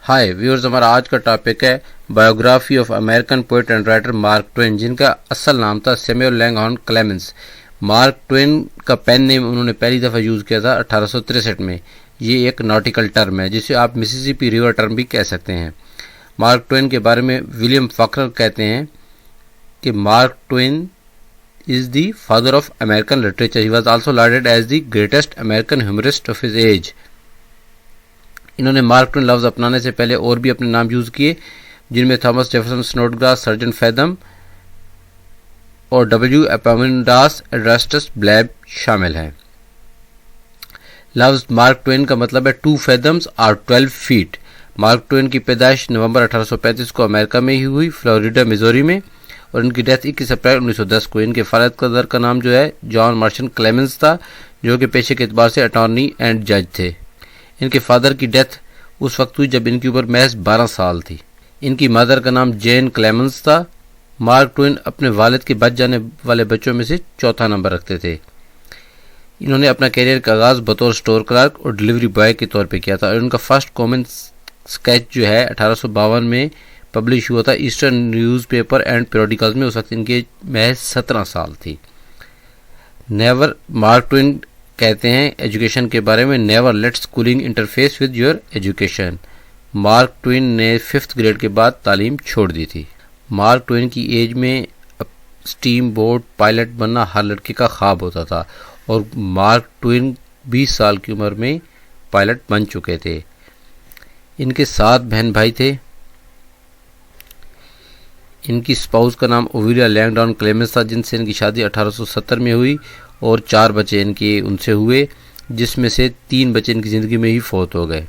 हाय viewers, हमारा आज का टॉपिक है biography of American poet and writer mark Twain, जिनका असल नाम था Samuel Langhorne Clemens. Mark Twain का पेन नेम उन्होंने पहली दफ़ा यूज़ किया था 1863 में। ये एक नॉटिकल टर्म है जिसे आप मिसिसिपी रिवर टर्म भी कह सकते हैं। मार्क ट्वेन के बारे में विलियम फॉक्नर कहते हैं कि mark Twain is the father of American literature. He was also lauded as the greatest American humorist of his age. इन्होंने मार्क ट्वेन लफ्ज़ अपनाने से पहले और भी अपने नाम यूज़ किए, जिनमें थॉमस जेफरसन स्नोडग्रास, सर्जन फैथम और डब्ल्यू एपामिडास एड्रास्टस ब्लैब शामिल हैं। लफ्ज़ मार्क ट्वेन का मतलब है 2 fathoms और 12 feet। मार्क ट्वेन की पैदाइश नवंबर 1835 को अमेरिका में ही हुई, फ्लोरिडा मिजोरी में, और इनकी डेथ 21 अप्रैल 1910 को। इनके फादर का नाम जो है जॉन मार्शन क्लेमेंस था, जो कि पेशे के एतबार से अटॉर्नी एंड जज थे। इनके फादर की डेथ उस वक्त हुई जब इनकी उम्र महज 12 साल थी। इनकी मदर का नाम जेन क्लेमेंस था। मार्क ट्वेन अपने वालिद के बच जाने वाले बच्चों में से चौथा नंबर रखते थे। इन्होंने अपना करियर का आगाज़ बतौर स्टोर क्लर्क और डिलीवरी बॉय के तौर पर किया था, और उनका फर्स्ट कॉमन स्केच जो है 1852 में पब्लिश हुआ था ईस्टर्न न्यूज़पेपर एंड पीरियडिकल्स में। उस वक्त इनकी महज 17 साल थी। नेवर मार्क ट्वेन कहते हैं एजुकेशन के बारे में, never let schooling interface with your education. Mark Twain ने 5th ग्रेड के बाद तालीम छोड़ दी थी। मार्क ट्वेन की एज में स्टीम बोट पायलट बनना हर लड़के का ख्वाब होता था, और मार्क ट्वेन 20 साल की उम्र में पायलट बन चुके थे। इनके 7 बहन भाई थे। इनकी स्पाउस का नाम ओविलिया लैंगडॉन क्लेमेंस था, जिनसे इनकी शादी 1870 में हुई, और 4 बच्चे इनके उनसे हुए, जिसमें से 3 बच्चे इनकी ज़िंदगी में ही फौत हो गए।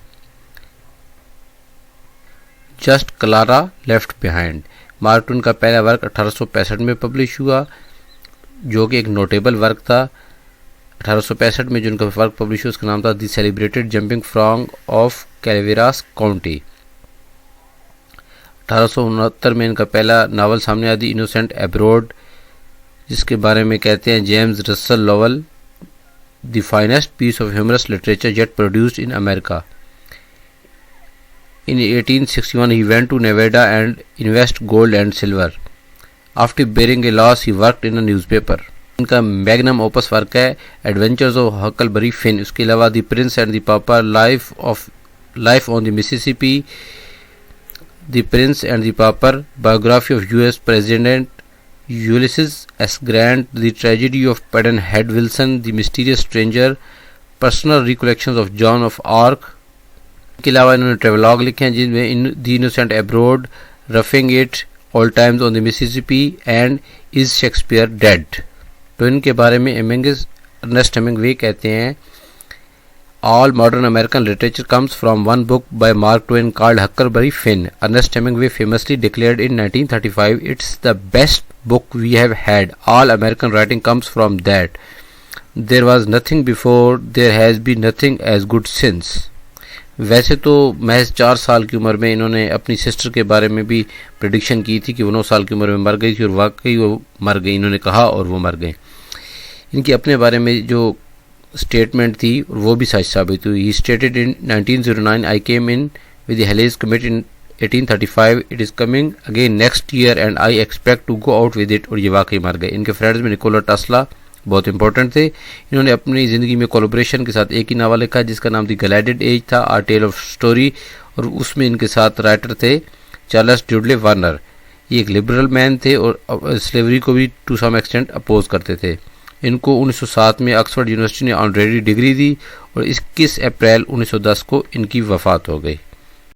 Just Clara left behind mark Twain का पहला वर्क 1865 में पब्लिश हुआ, जो कि एक नोटेबल वर्क था। 1865 में जो उनका वर्क पब्लिश हुआ उसका नाम था the celebrated jumping frog of Calaveras County. 1869 में इनका पहला नावल सामने आया द इनोसेंट एब्रोड, जिसके बारे में कहते हैं James Russell Lowell, the finest piece of humorous literature yet produced in America. In 1861 he went to Nevada and invest gold and silver. After bearing a loss he worked in a newspaper. इनका magnum opus work है adventures of Huckleberry Finn. उसके अलावा the prince and the pauper, life on the Mississippi, the prince and the pauper, biography of US president Ulysses S Grant, the tragedy of Pudd'nhead Wilson, the mysterious stranger, personal recollections of Joan of Arc. के अलावा इन्होंने travelogue लिखे हैं, जिनमें the innocent abroad, roughing it, all times on the Mississippi and is Shakespeare dead. तो इनके बारे में अर्नेस्ट हेमिंगवे कहते हैं, all modern American literature comes from one book by Mark Twain called Huckleberry Finn. Ernest Hemingway famously declared in 1935, it's the best book we have had, all American writing comes from that, there was nothing before, there has been nothing as good since. वैसे तो महज 4 साल की उम्र में इन्होंने अपनी sister के बारे में भी प्रेडिक्शन की थी कि वो 9 साल की उम्र में मर गई थी, और वाकई वो मर गई। इन्होंने कहा और वो मर गए। इनकी अपने बारे में जो स्टेटमेंट थी वो भी सच साबित हुई। He stated in 1909, I came in with the Halley's comet in 1835, it is coming again next year and I expect to go out with it, और ये वाकई मर गए। इनके फ्रेंड्स में निकोला टेस्ला बहुत इंपॉर्टेंट थे। इन्होंने अपनी ज़िंदगी में कोलैबोरेशन के साथ एक ही नावल लिखा जिसका नाम द ग्लाइडेड एज था, आ टेल ऑफ स्टोरी, और उसमें इनके साथ राइटर थे चार्ल्स ड्यूडले वार्नर। ये एक लिबरल मैन थे और स्लेवरी को भी टू सम एक्सटेंट अपोज करते थे। इनको 1907 में ऑक्सफोर्ड यूनिवर्सिटी ने ऑनरेरी डिग्री दी, और 21 अप्रैल 1910 को इनकी वफ़ात हो गई।